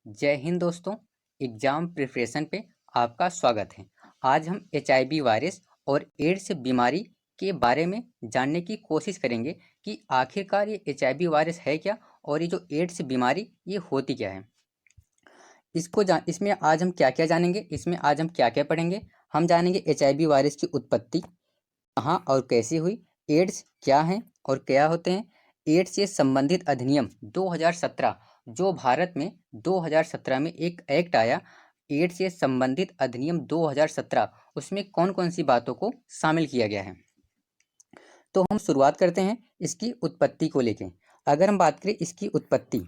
जय हिंद दोस्तों। Exam preparation पे आपका स्वागत है। आज हम एचआईवी वायरस और एड्स बीमारी के बारे में जानने की कोशिश करेंगे कि आखिरकार ये एचआईवी वायरस है क्या और ये जो एड्स बीमारी ये होती क्या है। इसमें आज हम क्या क्या जानेंगे, इसमें आज हम क्या क्या पढ़ेंगे। हम जानेंगे एचआईवी वायरस की उत्पत्ति कहाँ और कैसे हुई, एड्स क्या हैं और क्या होते हैं, एड्स से संबंधित अधिनियम 2017 जो भारत में 2017 में एक एक्ट आया, एड्स से संबंधित अधिनियम 2017, उसमें कौन कौन सी बातों को शामिल किया गया है। तो हम शुरुआत करते हैं इसकी उत्पत्ति को लेके। अगर हम बात करें इसकी उत्पत्ति,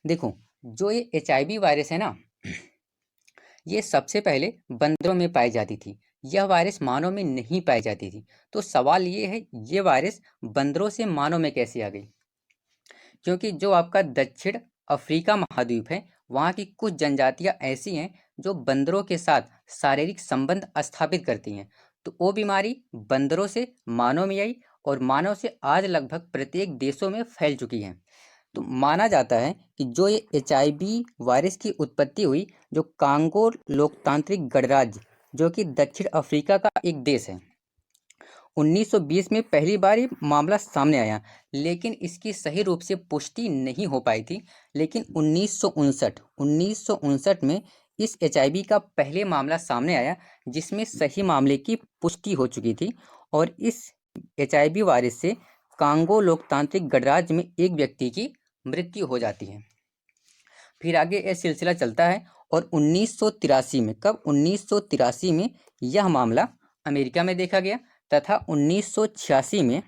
देखो जो ये एचआईवी वायरस है ना, ये सबसे पहले बंदरों में पाई जाती थी। यह वायरस मानव में नहीं पाई जाती थी। तो सवाल ये है, ये वायरस बंदरों से मानव में कैसे आ गई? क्योंकि जो आपका दक्षिण अफ्रीका महाद्वीप है, वहाँ की कुछ जनजातियाँ ऐसी हैं जो बंदरों के साथ शारीरिक संबंध स्थापित करती हैं। तो वो बीमारी बंदरों से मानव में आई और मानव से आज लगभग प्रत्येक देशों में फैल चुकी है। तो माना जाता है कि जो ये एचआईवी वायरस की उत्पत्ति हुई, जो कांगो लोकतांत्रिक गणराज्य जो कि दक्षिण अफ्रीका का एक देश है, 1920 में पहली बार ये मामला सामने आया, लेकिन इसकी सही रूप से पुष्टि नहीं हो पाई थी। लेकिन 1959 में इस एचआईवी का पहले मामला सामने आया, जिसमें सही मामले की पुष्टि हो चुकी थी और इस एचआईवी वायरस से कांगो लोकतांत्रिक गणराज्य में एक व्यक्ति की मृत्यु हो जाती है। फिर आगे यह सिलसिला चलता है और 1983 में, कब? 1983 में यह मामला अमेरिका में देखा गया तथा 1986 में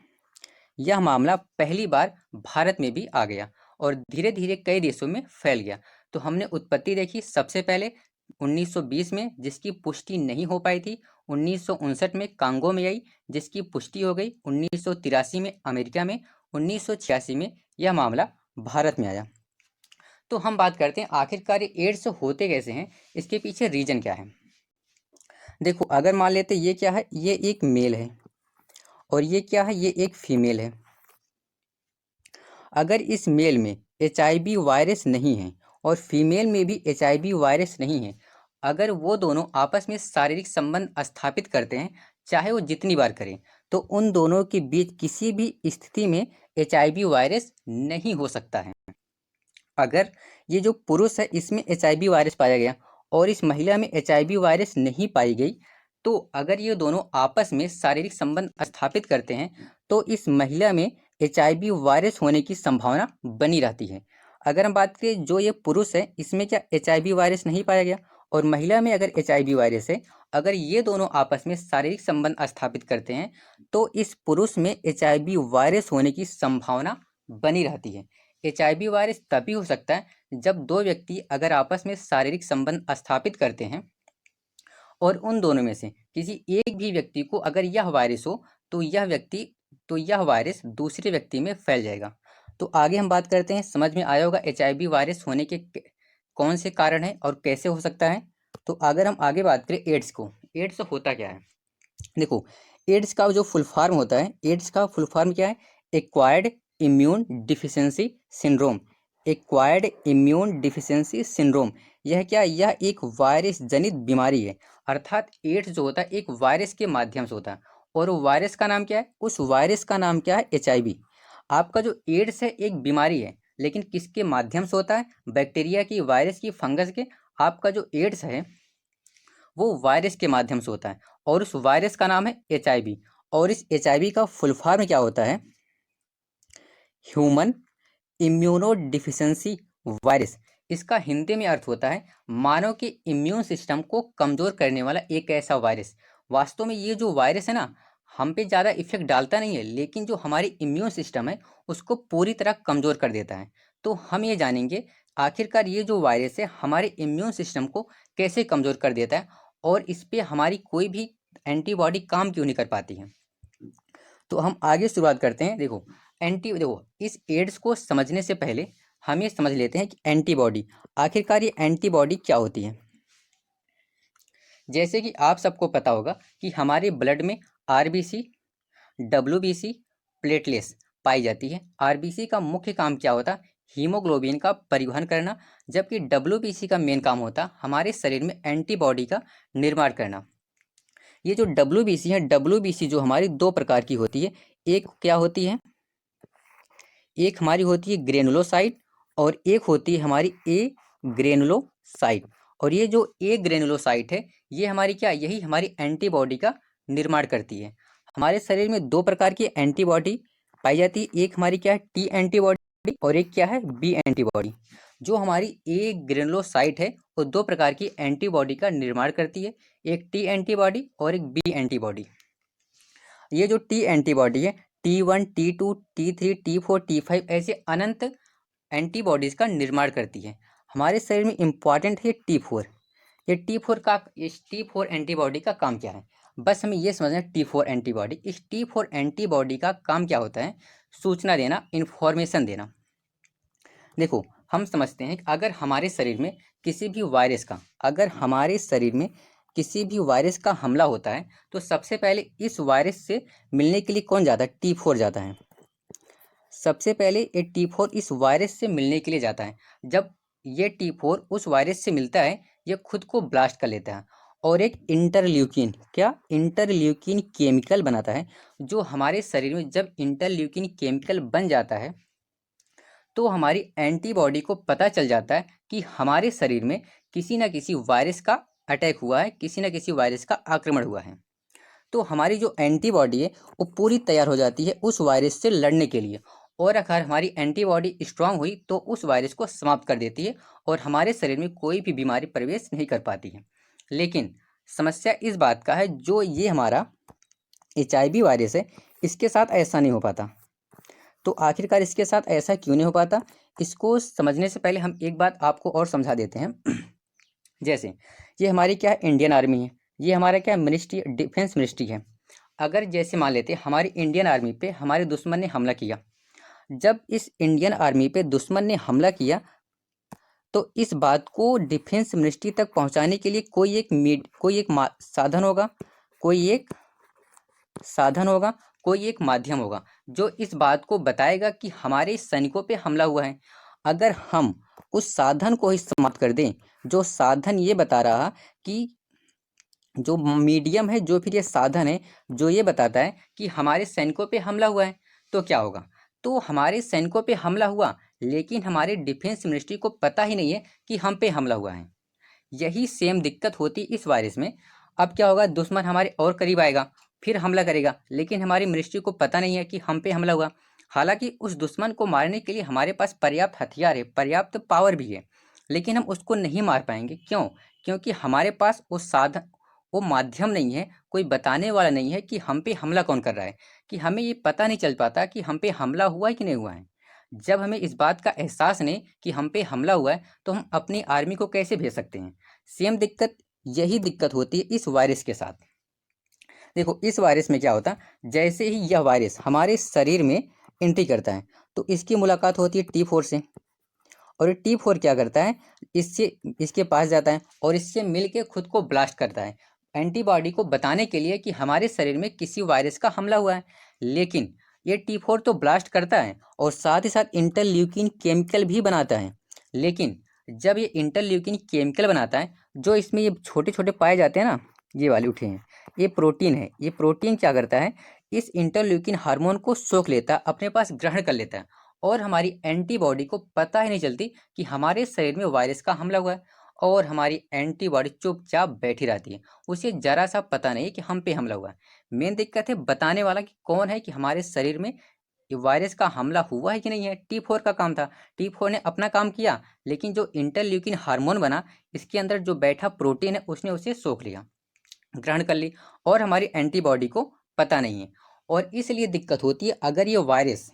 यह मामला पहली बार भारत में भी आ गया और धीरे धीरे कई देशों में फैल गया। तो हमने उत्पत्ति देखी सबसे पहले 1920 में, जिसकी पुष्टि नहीं हो पाई थी। 1959 में कांगो में आई, जिसकी पुष्टि हो गई। 1983 में अमेरिका में, 1986 में यह मामला भारत में आया। तो हम बात करते हैं आखिरकार ये एड्स होते कैसे हैं, इसके पीछे रीजन क्या है। देखो अगर मान लेते ये क्या है, ये एक मेल है और ये क्या है, ये एक फीमेल है। अगर इस मेल में एचआईवी वायरस नहीं है और फीमेल में भी एचआईवी वायरस नहीं है, अगर वो दोनों आपस में शारीरिक संबंध स्थापित करते हैं, चाहे वो जितनी बार करें, तो उन दोनों के बीच किसी भी स्थिति में एचआईवी वायरस नहीं हो सकता है। अगर ये जो पुरुष है इसमें एचआईवी वायरस पाया गया और इस महिला में एचआईवी वायरस नहीं पाई गई, तो अगर ये दोनों आपस में शारीरिक संबंध स्थापित करते हैं तो इस महिला में एचआईवी वायरस होने की संभावना बनी रहती है। अगर हम बात करें जो ये पुरुष है, इसमें क्या एचआईवी वायरस नहीं पाया गया और महिला में अगर एचआईवी वायरस है, अगर ये दोनों आपस में शारीरिक संबंध स्थापित करते हैं तो इस पुरुष में एचआईवी वायरस होने की संभावना बनी रहती है। एचआईवी वायरस तभी हो सकता है जब दो व्यक्ति अगर आपस में शारीरिक संबंध स्थापित करते हैं और उन दोनों में से किसी एक भी व्यक्ति को अगर यह वायरस हो तो यह वायरस दूसरे व्यक्ति में फैल जाएगा। तो आगे हम बात करते हैं, समझ में आया होगा एचआईवी वायरस होने के कौन से कारण हैं और कैसे हो सकता है। तो अगर हम आगे बात करें एड्स को, एड्स होता क्या है। देखो एड्स का जो फुल फॉर्म होता है, एड्स का फुल फॉर्म क्या है? Acquired immune deficiency syndrome. Acquired immune deficiency syndrome, यह क्या? यह एक वायरस जनित बीमारी है। अर्थात एड्स जो होता है एक वायरस के माध्यम से होता है और वो वायरस का नाम क्या है? उस वायरस का नाम क्या है? एचआईवी। आपका जो एड्स है एक बीमारी है, लेकिन किसके माध्यम से होता है? बैक्टीरिया की, वायरस की, फंगस के। आपका जो एड्स है वो वायरस के माध्यम से होता है और उस वायरस का नाम है एचआईवी। और इस एचआईवी का फुल फॉर्म क्या होता है? Human immuno deficiency virus. इसका हिंदी में अर्थ होता है मानव के इम्यून सिस्टम को कमज़ोर करने वाला एक ऐसा वायरस। वास्तव में ये जो वायरस है ना, हम पे ज़्यादा इफेक्ट डालता नहीं है, लेकिन जो हमारी इम्यून सिस्टम है उसको पूरी तरह कमज़ोर कर देता है। तो हम ये जानेंगे आखिरकार ये जो वायरस है हमारे इम्यून सिस्टम को कैसे कमज़ोर कर देता है और इस पर हमारी कोई भी एंटीबॉडी काम क्यों नहीं कर पाती है। तो हम आगे शुरुआत करते हैं। देखो इस एड्स को समझने से पहले हम ये समझ लेते हैं कि एंटीबॉडी, आखिरकार ये एंटीबॉडी क्या होती है। जैसे कि आप सबको पता होगा कि हमारे ब्लड में आरबीसी, डब्ल्यूबीसी, प्लेटलेट्स पाई जाती है। आरबीसी का मुख्य काम क्या होता है? हीमोग्लोबिन का परिवहन करना, जबकि डब्ल्यूबीसी का मेन काम होता है हमारे शरीर में एंटीबॉडी का निर्माण करना। ये जो डब्ल्यूबीसी है, डब्ल्यूबीसी जो हमारी दो प्रकार की होती है। एक क्या होती है, एक हमारी होती है ग्रेनुलोसाइट और एक होती है हमारी ए ग्रेनुलोसाइट। और ये जो ए ग्रेनुलोसाइट है, ये हमारी क्या, यही हमारी एंटीबॉडी का निर्माण करती है। हमारे शरीर में दो प्रकार की एंटीबॉडी पाई जाती है, एक हमारी क्या है टी एंटीबॉडी और एक क्या है बी एंटीबॉडी। जो हमारी ए ग्रेनुलोसाइट है वो दो प्रकार की एंटीबॉडी का निर्माण करती है, एक टी एंटीबॉडी और एक बी एंटीबॉडी। ये जो टी एंटीबॉडी है T1 T2 T3 T4 T5 ऐसे अनंत एंटीबॉडीज़ का निर्माण करती है। हमारे शरीर में इम्पॉर्टेंट है T4। ये T4 एंटीबॉडी का काम क्या है, बस हमें ये समझना है। T4 एंटीबॉडी, इस T4 एंटीबॉडी का काम क्या होता है, सूचना देना, इन्फॉर्मेशन देना। देखो हम समझते हैं कि अगर हमारे शरीर में किसी भी वायरस का, अगर हमारे शरीर में किसी भी वायरस का हमला होता है तो सबसे पहले इस वायरस से मिलने के लिए कौन जाता है, T4 जाता है। सबसे पहले ये T4 इस वायरस से मिलने के लिए जाता है। जब ये T4 उस वायरस से मिलता है, ये खुद को ब्लास्ट कर लेता है और एक इंटरल्यूकिन, क्या इंटरल्यूकिन केमिकल बनाता है। जो हमारे शरीर में जब इंटरल्यूकिन केमिकल बन जाता है तो हमारी एंटीबॉडी को पता चल जाता है कि हमारे शरीर में किसी न किसी वायरस का अटैक हुआ है, किसी न किसी वायरस का आक्रमण हुआ है। तो हमारी जो एंटीबॉडी है वो पूरी तैयार हो जाती है उस वायरस से लड़ने के लिए। और अगर हमारी एंटीबॉडी स्ट्रांग हुई तो उस वायरस को समाप्त कर देती है और हमारे शरीर में कोई भी बीमारी प्रवेश नहीं कर पाती है। लेकिन समस्या इस बात का है, जो ये हमारा HIV वायरस है, इसके साथ ऐसा नहीं हो पाता। तो आखिरकार इसके साथ ऐसा क्यों नहीं हो पाता, इसको समझने से पहले हम एक बात आपको और समझा देते हैं। जैसे ये हमारी क्या है, इंडियन आर्मी है, ये हमारा क्या मिनिस्ट्री, डिफेंस मिनिस्ट्री है। अगर जैसे मान लेते हैं हमारी इंडियन आर्मी पे हमारे दुश्मन ने हमला किया, जब इस इंडियन आर्मी पे दुश्मन ने हमला किया तो इस बात को डिफेंस मिनिस्ट्री तक पहुंचाने के लिए साधन होगा, कोई एक माध्यम होगा जो इस बात को बताएगा कि हमारे सैनिकों पे हमला हुआ है। अगर हम उस साधन को ही समाप्त कर दें, जो साधन ये बता रहा कि जो मीडियम है, जो फिर ये साधन है जो ये बताता है कि हमारे सैनिकों पे हमला हुआ है, तो क्या होगा, तो हमारे सैनिकों पे हमला हुआ लेकिन हमारे डिफेंस मिनिस्ट्री को पता ही नहीं है कि हम पे हमला हुआ है। यही सेम दिक्कत होती इस वायरस में। अब क्या होगा, दुश्मन हमारे और करीब आएगा, फिर हमला करेगा, लेकिन हमारी मिनिस्ट्री को पता नहीं है कि हम पे हमला हुआ। हालांकि उस दुश्मन को मारने के लिए हमारे पास पर्याप्त हथियार है, पर्याप्त पावर भी है, लेकिन हम उसको नहीं मार पाएंगे। क्यों, क्योंकि हमारे पास वो माध्यम नहीं है, कोई बताने वाला नहीं है कि हम पे हमला कौन कर रहा है, कि हमें ये पता नहीं चल पाता कि हम पे हमला हुआ है कि नहीं हुआ है। जब हमें इस बात का एहसास नहीं कि हम पे हमला हुआ है तो हम अपनी आर्मी को कैसे भेज सकते हैं। सेम दिक्कत, यही दिक्कत होती है इस वायरस के साथ। देखो इस वायरस में क्या होता है, जैसे ही यह वायरस हमारे शरीर में एंट्री करता है तो इसकी मुलाकात होती है T4 से, और ये T4 क्या करता है, इसके पास जाता है और इससे मिल के खुद को ब्लास्ट करता है, एंटीबॉडी को बताने के लिए कि हमारे शरीर में किसी वायरस का हमला हुआ है। लेकिन ये T4 तो ब्लास्ट करता है और साथ ही साथ इंटरल्यूकिन केमिकल भी बनाता है। लेकिन जब ये इंटरल्यूकिन केमिकल बनाता है, जो इसमें ये छोटे छोटे पाए जाते हैं ना, ये वाले उठे हैं, ये प्रोटीन है, ये प्रोटीन क्या करता है, इस इंटरल्यूकिन हार्मोन को सोख लेता है, अपने पास ग्रहण कर लेता है, और हमारी एंटीबॉडी को पता ही नहीं चलती कि हमारे शरीर में वायरस का हमला हुआ है, और हमारी एंटीबॉडी चुपचाप बैठी रहती है, उसे जरा सा पता नहीं कि हम पे हमला हुआ है। मेन दिक्कत है बताने वाला कि कौन है, कि हमारे शरीर में ये वायरस का हमला हुआ है कि नहीं है। T4 का काम था, T4 ने अपना काम किया, लेकिन जो इंटरल्यूकिन हार्मोन बना, इसके अंदर जो बैठा प्रोटीन है उसने उसे सोख लिया, ग्रहण कर ली, और हमारी एंटीबॉडी को पता नहीं है। और इसलिए दिक्कत होती है, अगर ये वायरस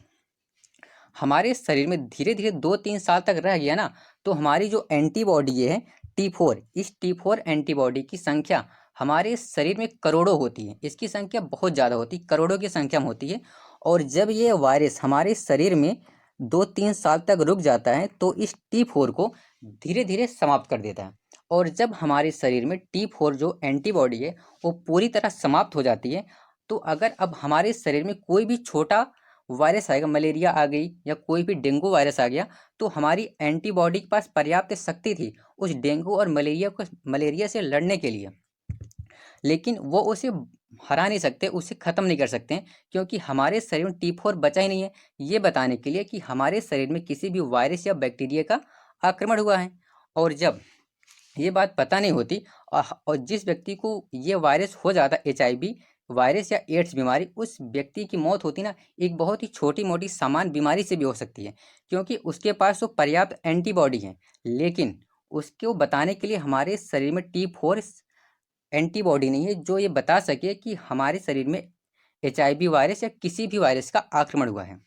हमारे शरीर में धीरे धीरे 2-3 साल तक रह गया ना, तो हमारी जो एंटीबॉडी है T4, इस T4 एंटीबॉडी की संख्या हमारे शरीर में करोड़ों होती है, इसकी संख्या बहुत ज़्यादा होती है, करोड़ों की संख्या में होती है। और जब ये वायरस हमारे शरीर में 2-3 साल तक रुक जाता है तो इस T4 को धीरे धीरे समाप्त कर देता है। और जब हमारे शरीर में T4 जो एंटीबॉडी है वो पूरी तरह समाप्त हो जाती है, तो अगर अब हमारे शरीर में कोई भी छोटा वायरस आएगा, मलेरिया आ गई या कोई भी डेंगू वायरस आ गया, तो हमारी एंटीबॉडी के पास पर्याप्त शक्ति थी उस डेंगू और मलेरिया से लड़ने के लिए, लेकिन वो उसे हरा नहीं सकते, उसे ख़त्म नहीं कर सकते हैं, क्योंकि हमारे शरीर में T4 बचा ही नहीं है ये बताने के लिए कि हमारे शरीर में किसी भी वायरस या बैक्टीरिया का आक्रमण हुआ है। और जब ये बात पता नहीं होती और जिस व्यक्ति को ये वायरस हो जाता, HIV वायरस या एड्स बीमारी, उस व्यक्ति की मौत होती ना एक बहुत ही छोटी मोटी सामान्य बीमारी से भी हो सकती है, क्योंकि उसके पास तो पर्याप्त एंटीबॉडी है, लेकिन उसको बताने के लिए हमारे शरीर में T4 एंटीबॉडी नहीं है जो ये बता सके कि हमारे शरीर में HIV वायरस या किसी भी वायरस का आक्रमण हुआ है।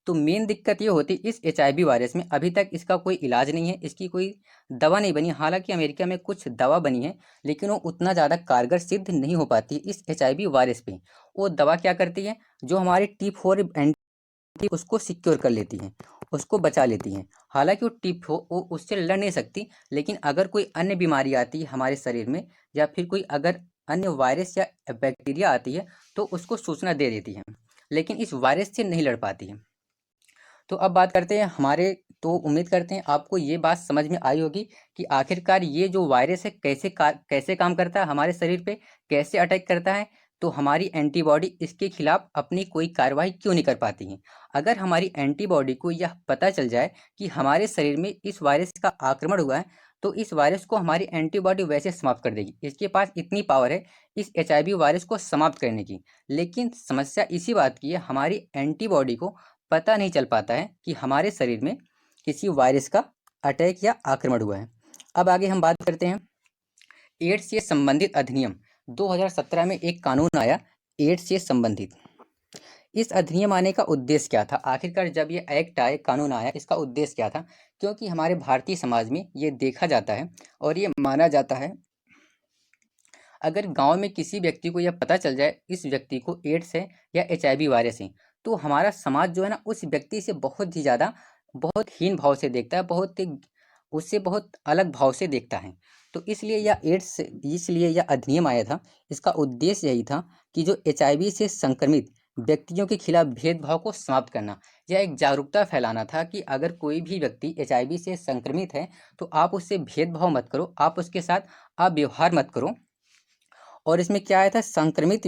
तो मेन दिक्कत ये होती इस HIV वायरस में, अभी तक इसका कोई इलाज नहीं है, इसकी कोई दवा नहीं बनी। हालांकि अमेरिका में कुछ दवा बनी है, लेकिन वो उतना ज़्यादा कारगर सिद्ध नहीं हो पाती इस HIV वायरस पे। वो दवा क्या करती है, जो हमारे T4 एंटी उसको सिक्योर कर लेती हैं, उसको बचा लेती हैं। हालांकि वो T4 वो उससे लड़ नहीं सकती, लेकिन अगर कोई अन्य बीमारी आती है हमारे शरीर में, या फिर कोई अगर अन्य वायरस या बैक्टीरिया आती है, तो उसको सूचना दे देती है, लेकिन इस वायरस से नहीं लड़ पाती है। तो अब बात करते हैं हमारे, तो उम्मीद करते हैं आपको ये बात समझ में आई होगी कि आखिरकार ये जो वायरस है कैसे काम करता है हमारे शरीर पे, कैसे अटैक करता है, तो हमारी एंटीबॉडी इसके खिलाफ अपनी कोई कार्रवाई क्यों नहीं कर पाती है। अगर हमारी एंटीबॉडी को यह पता चल जाए कि हमारे शरीर में इस वायरस का आक्रमण हुआ है, तो इस वायरस को हमारी एंटीबॉडी वैसे समाप्त कर देगी, इसके पास इतनी पावर है इस HIV वायरस को समाप्त करने की। लेकिन समस्या इसी बात की है, हमारी एंटीबॉडी को पता नहीं चल पाता है कि हमारे शरीर में किसी वायरस का अटैक या आक्रमण हुआ है। अब आगे हम बात करते हैं एड्स से संबंधित अधिनियम। 2017 में एक कानून आया एड्स से संबंधित। इस अधिनियम आने का उद्देश्य क्या था, आखिरकार जब ये एक्ट आए, कानून आया, इसका उद्देश्य क्या था? क्योंकि हमारे भारतीय समाज में ये देखा जाता है और ये माना जाता है, अगर गांव में किसी व्यक्ति को यह पता चल जाए इस व्यक्ति को एड्स है या HIV वायरस है, तो हमारा समाज जो है ना उस व्यक्ति से बहुत ही ज़्यादा, बहुत हीन भाव से देखता है, उससे बहुत अलग भाव से देखता है। तो इसलिए यह अधिनियम आया था। इसका उद्देश्य यही था कि जो HIV से संक्रमित व्यक्तियों के खिलाफ भेदभाव को समाप्त करना, यह एक जागरूकता फैलाना था कि अगर कोई भी व्यक्ति HIV से संक्रमित है तो आप उससे भेदभाव मत करो, आप उसके साथ आप व्यवहार मत करो। और इसमें क्या आया था, संक्रमित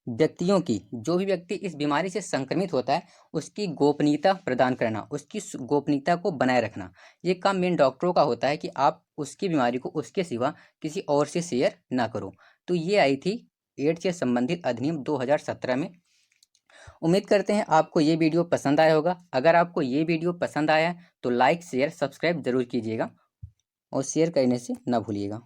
व्यक्तियों की, जो भी व्यक्ति इस बीमारी से संक्रमित होता है उसकी गोपनीयता प्रदान करना, उसकी गोपनीयता को बनाए रखना। ये काम मेन डॉक्टरों का होता है कि आप उसकी बीमारी को उसके सिवा किसी और से शेयर ना करो। तो ये आई थी एड्स से संबंधित अधिनियम 2017 में। उम्मीद करते हैं आपको ये वीडियो पसंद आया होगा। अगर आपको ये वीडियो पसंद आया है तो लाइक शेयर सब्सक्राइब जरूर कीजिएगा और शेयर करने से ना भूलिएगा।